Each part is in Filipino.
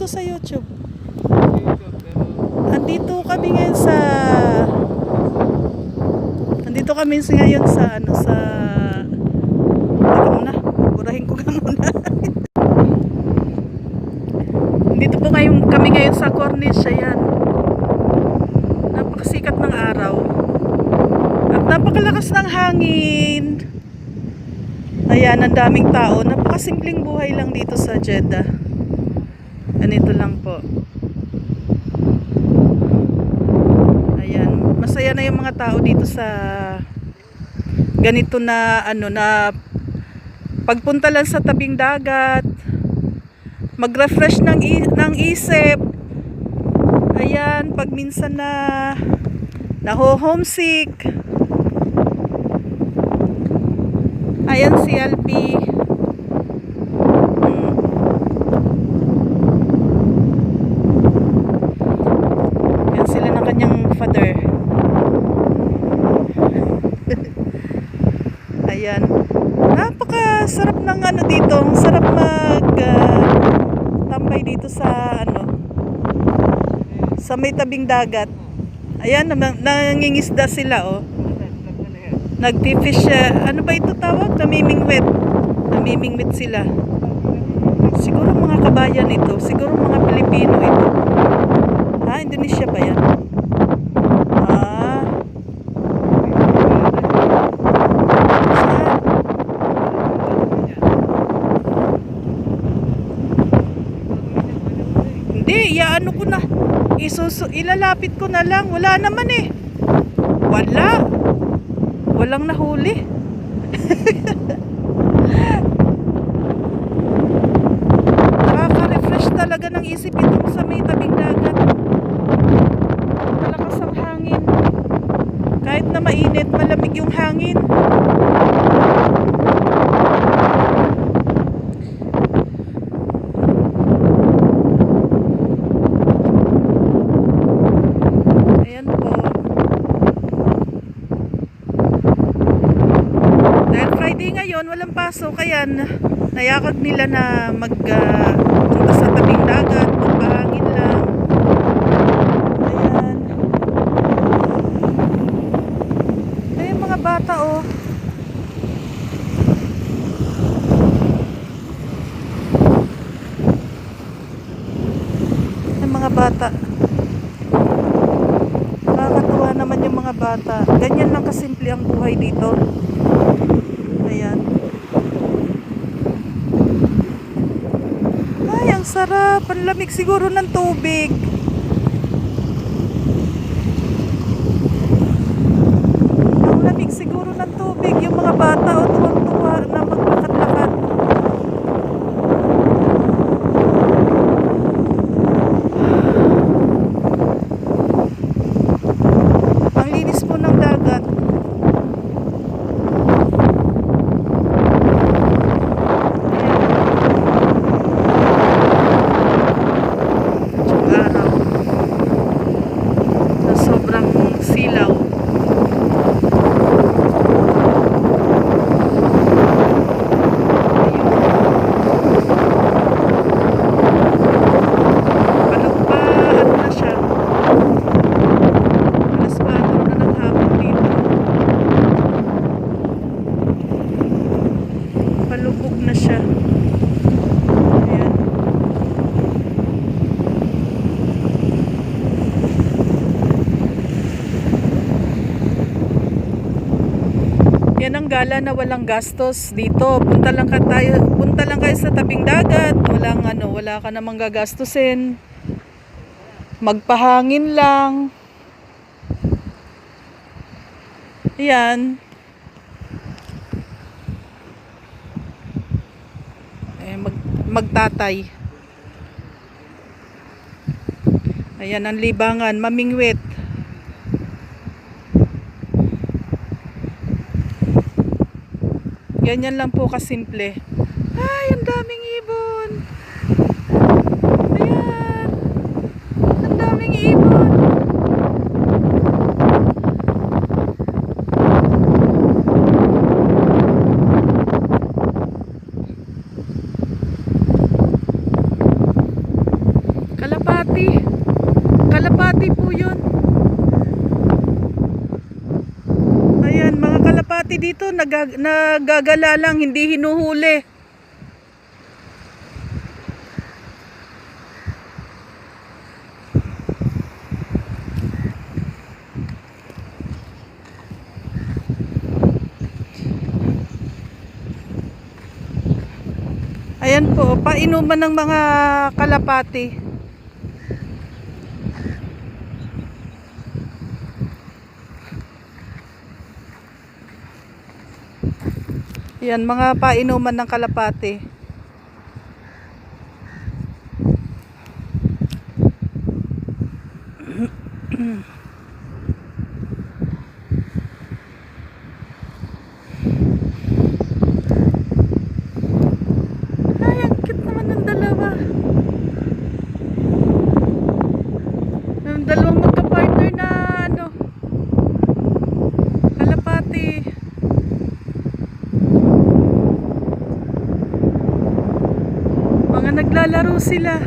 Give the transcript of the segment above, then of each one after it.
to sa YouTube. Andito kami ngayon sa Andito kami ngayon sa teka muna, burahin ko ka muna. Dito po kami ngayon sa Corniche. Ayan. Napakasikat ng araw. At napakalakas ng hangin. Ayan, ang daming tao. Napakasimpleng buhay lang dito sa Jeddah. Ganito lang po. Ayan, masaya na yung mga tao dito sa ganito na na pagpunta lang sa tabing dagat, mag-refresh ng isip. Ayan, pag minsan na homesick. Ayan si Alpi. Ayan sila ng kanyang father. Ayan. Napakasarap ng dito. Ang sarap tambay dito sa sa may tabing dagat. Ayan, nangingisda sila, oh. Nagpi-fish, ano ba ito tawag? Namimingwit. Namimingwit sila. Siguro mga kabayan ito. Siguro mga Pilipino ito. Indonesia ba yan? Saan? Hindi, iaano ko na. Ilalapit ko na lang. Wala naman eh. Walang nahuli. Nakaka-refresh talaga ng isip itong sa may tabing dagat. Malakas ang hangin. Kahit na mainit, malamig yung hangin. Ayan po. Dahil Friday ngayon, walang pasok, kaya nayakag nila na punta sa tabing dagat, magpahangin lang. Ayan. Ayan mga bata, oh. Ayan mga bata. Nakakatuwa naman yung mga bata. Ganyan lang kasimple ang buhay dito. Ayan. Ay, ang sarap. Ang lamig siguro ng tubig. Ang lamig siguro ng tubig. Yung mga bata, o tuwang-tuwa na maglakad-lakad. Ang linis po ng dagat. Silaw. Palog pa, na siya. Alas 4 na ng hapon dito. Palubog na siya. Ayan. Yan ang gala na walang gastos dito. Punta lang kayo sa tabing dagat. Wala ka namang gagastusin. Magpahangin lang. Ayan. Magtatay. Ayan ang libangan, mamingwit. Ganyan lang po kasimple. Ay, ang daming ibon. Ayan. Ang daming ibon. kalapati. Kalapati po yun. Ayan, mga kalapati dito, nagagala lang, hindi hinuhuli. Ayan po, painuman ng mga kalapati. Ayan, mga painuman ng kalapati. Ay, ang cute naman ng dalawa. Yung dalawang magka-partner na ano, kalapati. Mga naglalaro sila.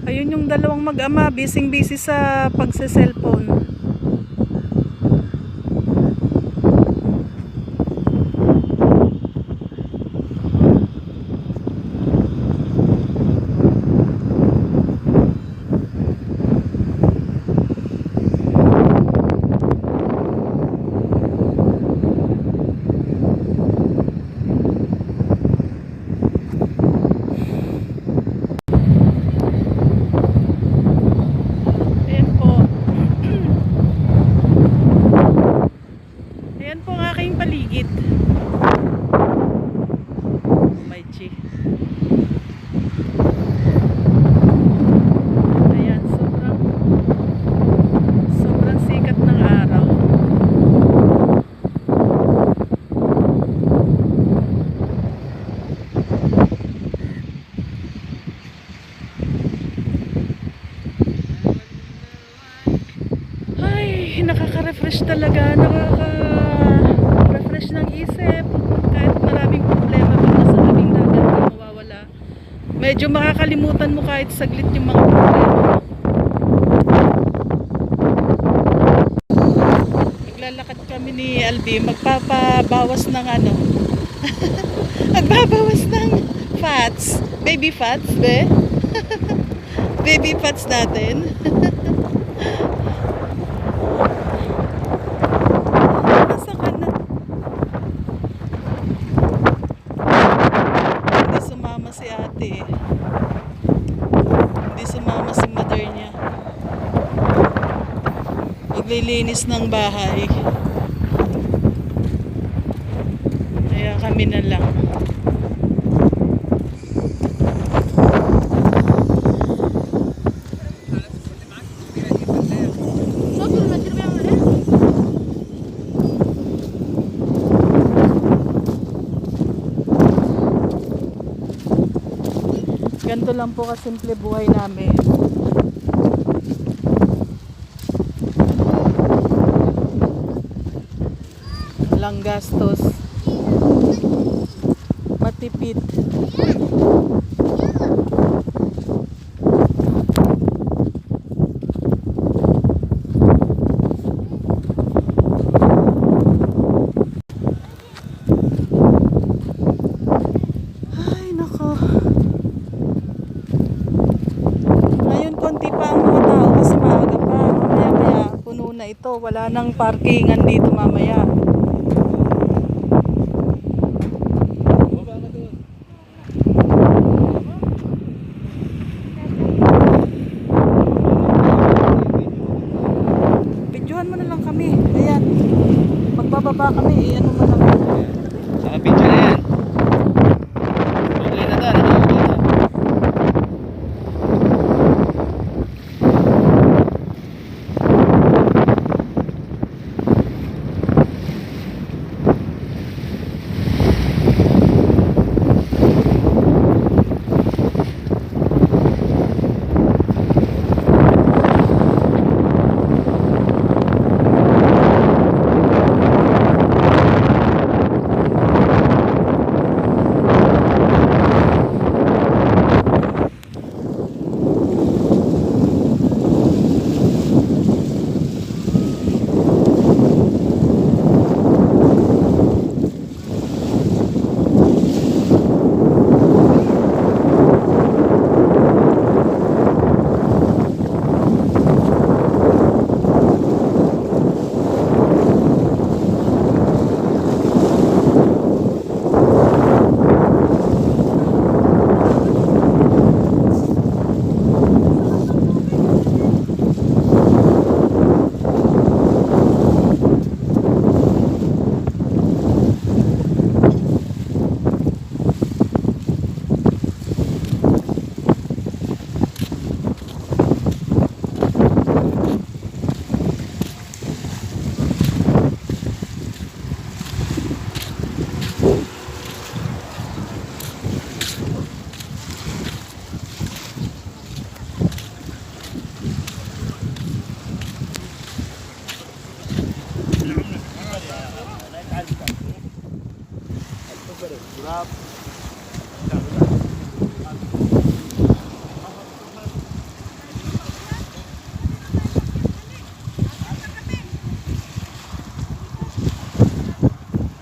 Ayun yung dalawang mag-ama, busy-busy sa pagse-cellphone. Ayan po. Ayan po ang aking paligid. May chi. Ayan, sobrang sikat ng araw. Ay, nakaka-refresh talaga. Nakaka-refresh ng isip. Kahit maraming problema pag nasa labing dagat ka mawawala. Medyo makakalimutan mo kahit saglit yung mga problema. Maglalakad kami ni Albi. Magpapabawas ng ano. Magbabawas ng fats. Baby fats, be? Baby fats natin. Nasa ka na? Hindi sumama si ate. Hindi sumama si mother niya. Maglilinis ng bahay. Kaya kami na lang. Ganito lang po kasimple buhay namin. Walang gastos. Matipid. Ay, nako. Ngayon konti pa ang mga tao kasi maaga pa. Mamaya puno na ito. Wala nang parkingan dito mamaya. Videohan mo na lang kami. Ayan. Magbababa kami. Ano mo lang. Naka-picture na yan. Okay na to, nakakita.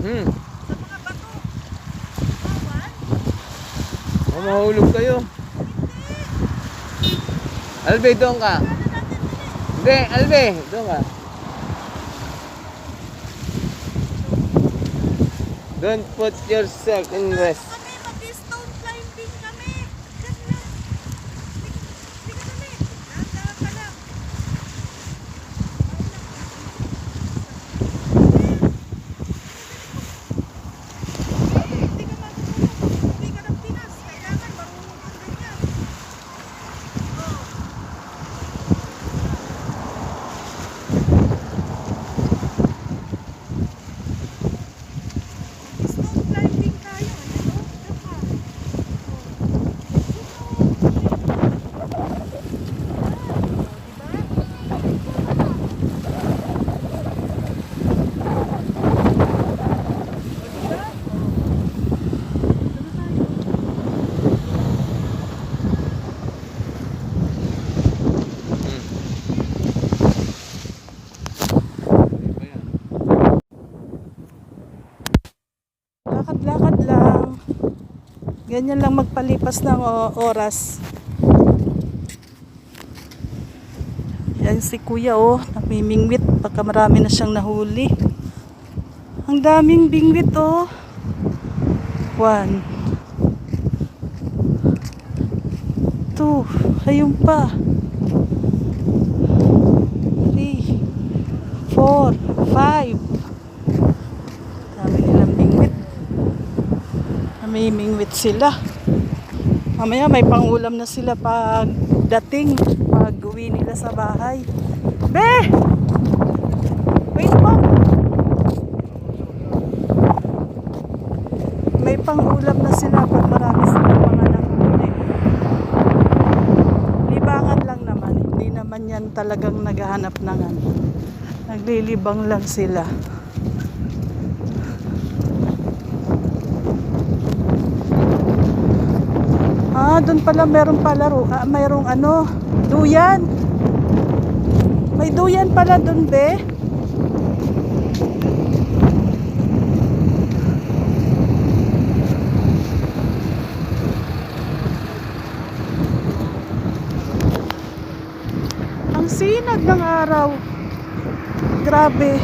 Hmm. Oh, mahulog kayo. Albe, doon ka. Hindi, Albe, doon ka. Don't put yourself in risk. Kami, mag-stone climbing kami. Diyan lang. Sige kami. Dahan-dahan ka lang. Hindi ka marunong. Hindi ka ng Pinas. Kailangan marunong kang ganyan. Stone climbing tayo. Ayan, oh. Diyan ka. Lakad-lakad lang. Ganyan lang magpalipas ng oras. Yan si kuya oh, namimingwit. Baka marami na siyang nahuli. Ang daming bingwit oh. 1 2, ayun pa. 3 4 5. Dami nilang bingwit. Namimingwit sila. Mamaya may pangulam na sila pag dating, pag uwi nila sa bahay. Be! Wait po! May pangulam na sila pag marami silang mga nahuli. Libangan lang naman. Hindi naman yan talagang naghahanap ng ano. Naglilibang lang sila. Doon pala meron palaro. Mayroong ano, duyan. May duyan pala doon, be. Ang sinag ng araw. Grabe.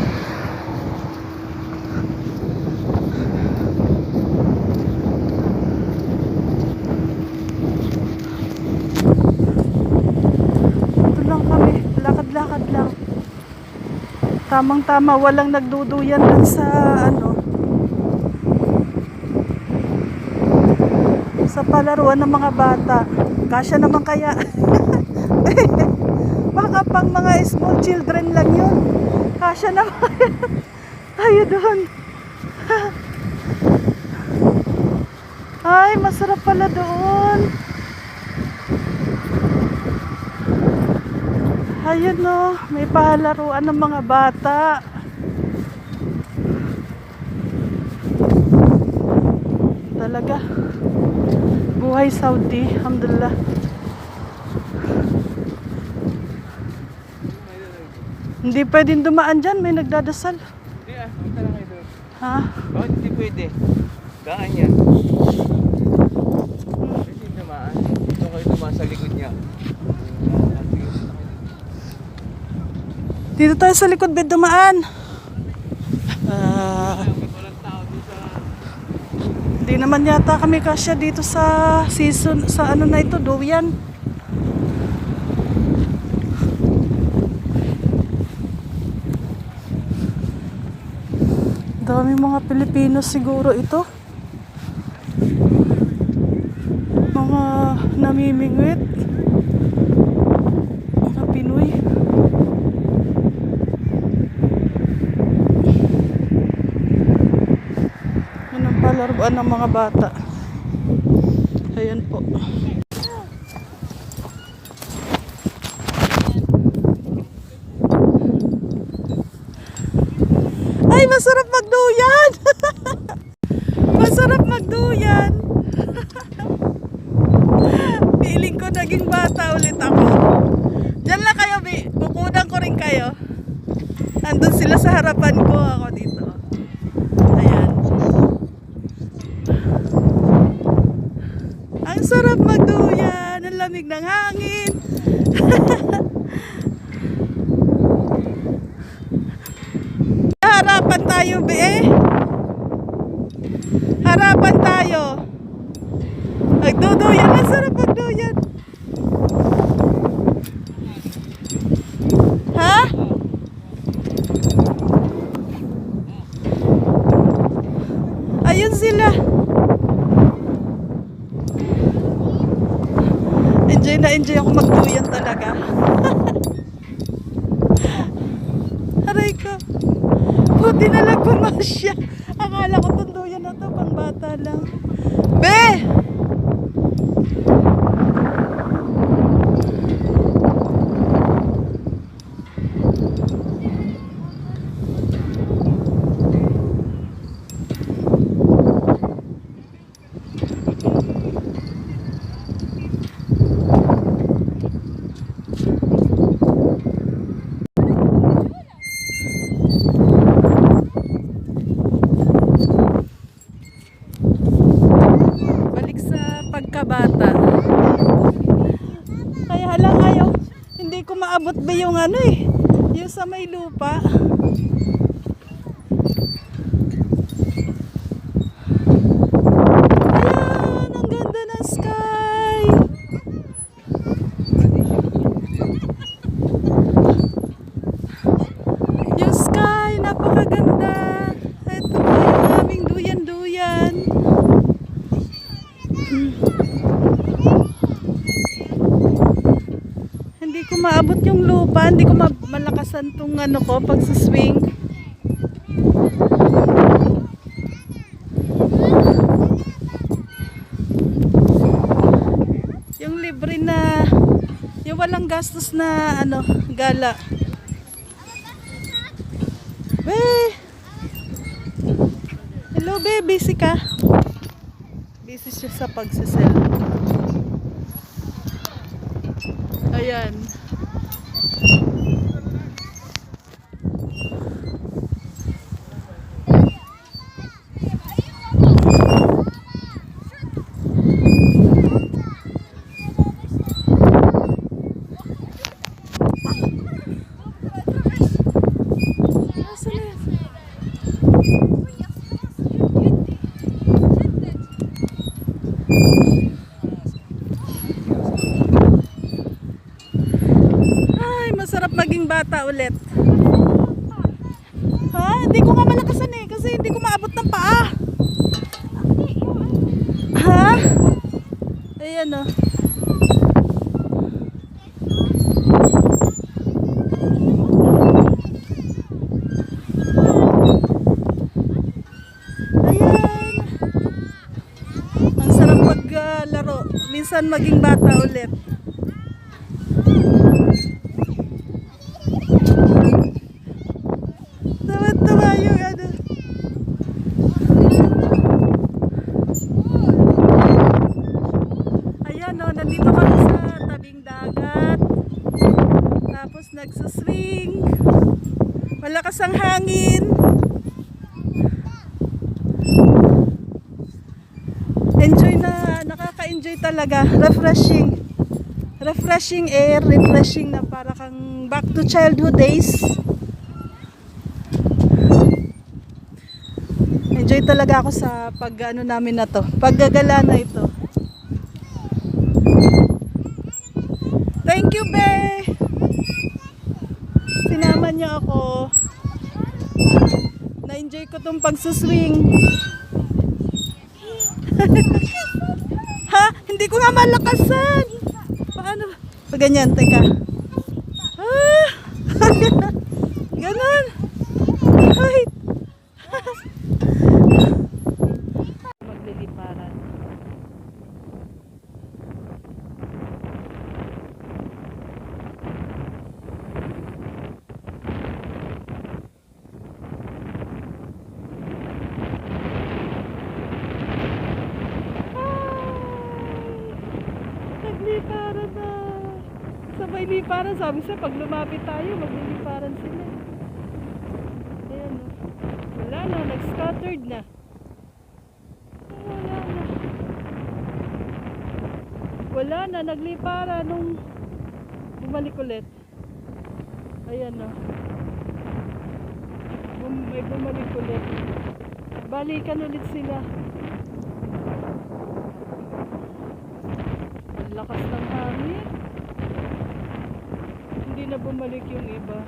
Lakad lang. Tamang-tama, walang nagduduyan dun sa ano. Sa palaruan ng mga bata. Kasya naman kaya. Baka pang mga small children lang yun. Kasya naman. Tayo doon. Ay, masarap pala doon. Ayun no, may palaruan ng mga bata. Talaga. Buhay Saudi, alhamdulillah. Hindi pwedeng dumaan dyan, may nagdadasal. Hindi punta lang kayo doon. Ha? Bakit hindi pwede? Daan yan. Pwede dumaan. Dito kayo dumaan sa likod niya. Dito tayo sa likod, bed dumaan. Hindi naman yata kami kasya dito sa season, sa ano na ito, duyan. Dami mga Pilipino siguro ito. Mga namimingwit. Mga Pinoy. Yan ang palaruan ng mga bata. Ayan po. Ay, masarap magduyan! Masarap magduyan! magduyan. Feeling ko naging bata ulit ako. Diyan lang kayo, Bi. Kukunan ko rin kayo. Nandun sila sa harapan ko, ako dito. Ayan. Ang sarap magduyan. Ang lamig ng hangin. Harapan tayo, Bi. Harapan tayo. Magduduyan. Ang sarap magduyan. Ha? Ayun sila. Enjoy na enjoy ako magduyan talaga. Aray ko. Buti na lang pumasya. Akala ko tunduyan na to, pang bata lang. Be! Balik sa pagkabata. Kaya lang ayaw. Hindi ko maabot ba yung ano eh. Yung sa may lupa. Ayan, ang ganda ng sky. Yung sky, napakaganda. Ito pa yung aming duyan-duyan. Hindi ko maabot yung lupa, hindi ko malakasan tong ano ko pag-swing. Yung libre na, yung walang gastos na ano, gala. Hello, baby, busy ka? Busy siya sa pagsisel. Ayan. Nasaan na yan? Masarap maging bata ulit. Ha? Hindi ko nga malakasan eh. Kasi hindi ko maabot ng paa. Ha? Ayan o. Ayan. Ang sarap maglaro. Minsan maging bata ulit. Tawa-tawa yung ano. Ayan o, nandito kami sa tabing dagat. Tapos nagsuswing. Malakas ang hangin. Enjoy na, nakaka-enjoy talaga. Refreshing. Refreshing air, refreshing na para kang back to childhood days. Enjoy talaga ako sa pag-ano namin na to. Paggagala na ito. Thank you, Be! Sinama niyo ako. Na-enjoy ko tong pagsuswing. Ha? Hindi ko nga malakasan. Paano? Pag ganyan, teka. Ah! Ganon. Ay! Magliliparan. may liparan. Sabi sa pag lumapit tayo, magliliparan sila. Ayan o. Wala na, nag-scattered na. Wala na. Wala na, nagliparan nung bumalik ulit. Ayan o. May bumalik ulit. Balikan ulit sila. Ang lakas ng hangin. Hindi na bumalik yung iba.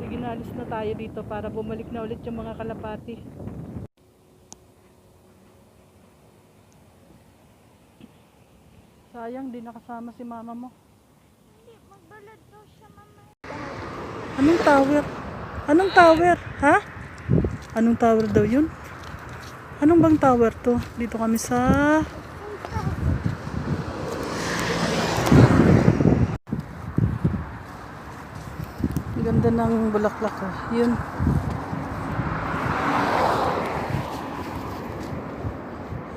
Sige, nalis na tayo dito para bumalik na ulit yung mga kalapati. Sayang, di nakasama si mama mo. Hindi, magbalad daw siya mamaya. Anong tower? Anong tower? Ha? Anong tower daw yun? Anong bang tower to? Dito kami sa... Ang ganda ng bulaklak oh. Yun.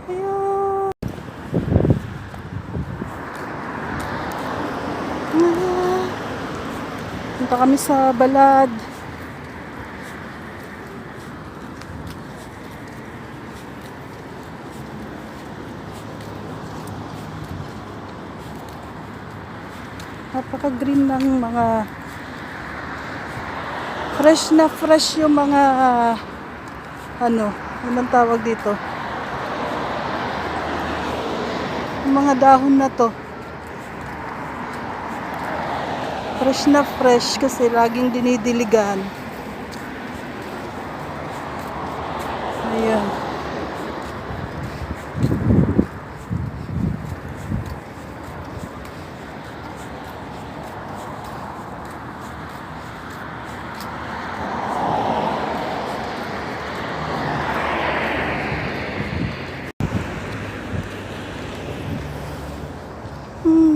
Ayun. Punta kami sa Balad. Napaka-green ng mga fresh yung mga ano ang tawag dito, yung mga dahon na to fresh kasi laging dinidiligan. Ayan.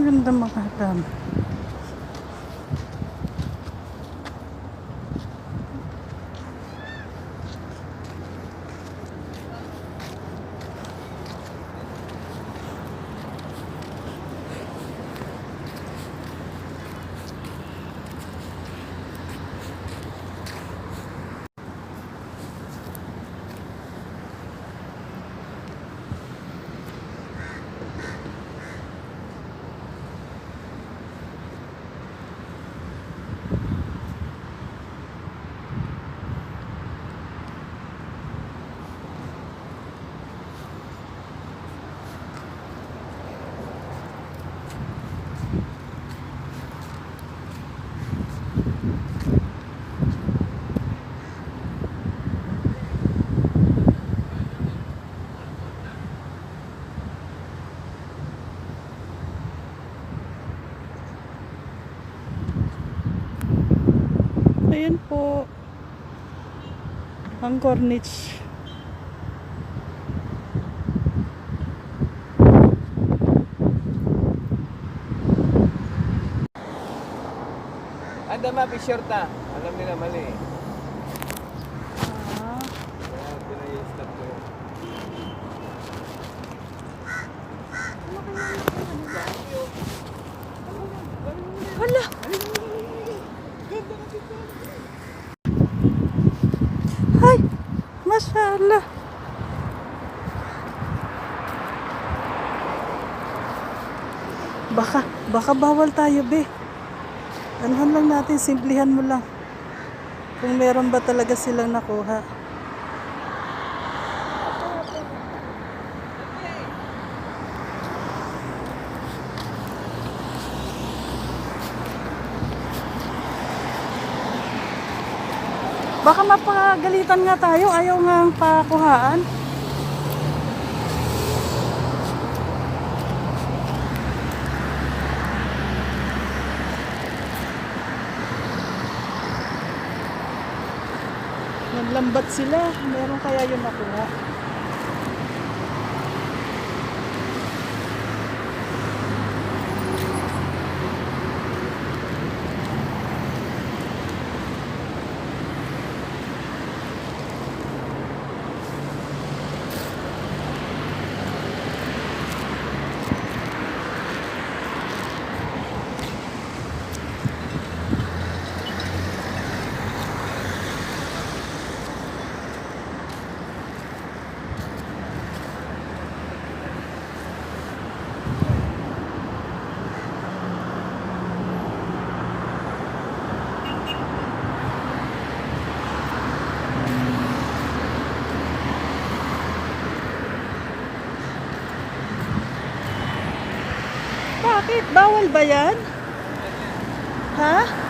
Ganda mga dam. Ayan po ang Corniche. Anda ma, shorta. Alam nila mali. Ah, Kaya pinay-stop ko yun. hala! Hay! Masyaallah! Baka bawal tayo, be. Anuhan lang natin, simplihan mo lang. Kung meron ba talaga silang nakuha. Baka mapagalitan nga tayo, ayaw nga ang pakuhaan. Naglambat sila, meron kaya yung nakuha. Bakit? Bawal ba yan? Ha?